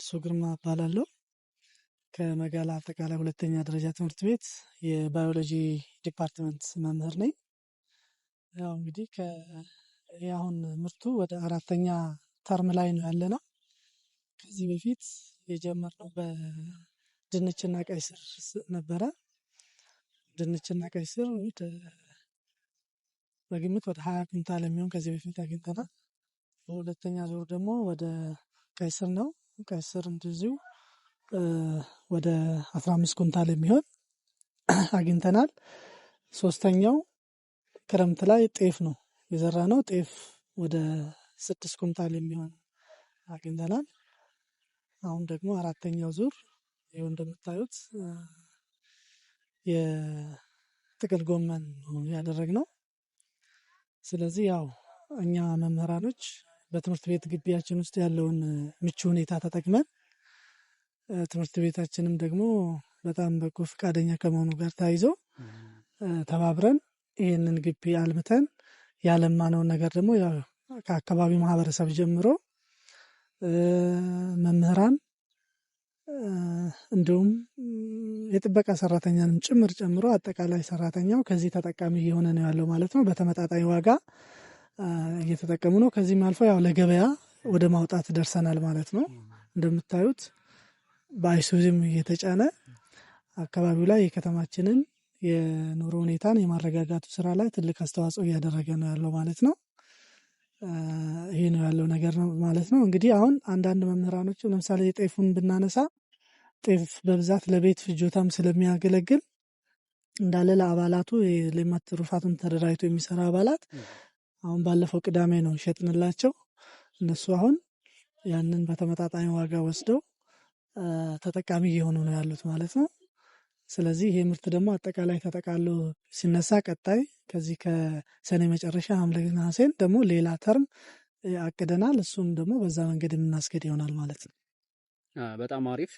ነጋሶ ግርማ እባላለሁ። ከመጋላ አጠቃላይ ሁለተኛ ደረጃ ትምህርት ቤት የባዮሎጂ ዲፓርትመንት መምህር ነኝ። ያው እንግዲህ አሁን ምርቱ ወደ አራተኛ ተርም ላይ ነው ያለነው። ከዚህ በፊት የጀመርነው በድንችና ቀይ ስር ነበረ። ድንችና ቀይ ስር በግምት ወደ 20 ኩንታል የሚሆን ከዚህ በፊት አግኝተናል። በሁለተኛ ዙር ደግሞ ወደ ቀይ ስር ነው። ቀይ ስር እንደዚሁ ወደ 15 ኩንታል የሚሆን አግኝተናል። ሶስተኛው ክረምት ላይ ጤፍ ነው የዘራነው። ጤፍ ወደ 6 ኩንታል የሚሆን አግኝተናል። አሁን ደግሞ አራተኛው ዙር ይኸው እንደምታዩት የጥቅል ጎመን ነው ያደረግነው። ስለዚህ ያው እኛ መምህራኖች በትምህርት ቤት ግቢያችን ውስጥ ያለውን ምቹ ሁኔታ ተጠቅመን ትምህርት ቤታችንም ደግሞ በጣም በጎ ፈቃደኛ ከመሆኑ ጋር ተያይዞ ተባብረን ይህንን ግቢ አልምተን ያለማነውን ነገር ደግሞ ያው ከአካባቢው ማህበረሰብ ጀምሮ መምህራን እንዲሁም የጥበቃ ሰራተኛንም ጭምር ጨምሮ አጠቃላይ ሰራተኛው ከዚህ ተጠቃሚ እየሆነ ነው ያለው ማለት ነው። በተመጣጣኝ ዋጋ እየተጠቀሙ ነው። ከዚህም አልፎ ያው ለገበያ ወደ ማውጣት ደርሰናል ማለት ነው። እንደምታዩት በአይሱዚም እየተጫነ አካባቢው ላይ የከተማችንን የኑሮ ሁኔታን የማረጋጋቱ ስራ ላይ ትልቅ አስተዋጽኦ እያደረገ ነው ያለው ማለት ነው። ይሄ ነው ያለው ነገር ነው ማለት ነው። እንግዲህ አሁን አንዳንድ መምህራኖች ለምሳሌ ጤፉን ብናነሳ ጤፍ በብዛት ለቤት ፍጆታም ስለሚያገለግል እንዳለ ለአባላቱ የሌማት ትሩፋቱን ተደራጅቶ የሚሰራ አባላት አሁን ባለፈው ቅዳሜ ነው ሸጥንላቸው። እነሱ አሁን ያንን በተመጣጣኝ ዋጋ ወስደው ተጠቃሚ እየሆኑ ነው ያሉት ማለት ነው። ስለዚህ ይሄ ምርት ደግሞ አጠቃላይ ተጠቃሎ ሲነሳ ቀጣይ ከዚህ ከሰኔ መጨረሻ ሐምሌ ነሐሴን ደግሞ ሌላ ተርም አቅደናል። እሱም ደግሞ በዛ መንገድ የምናስገድ ይሆናል ማለት ነው። በጣም አሪፍ።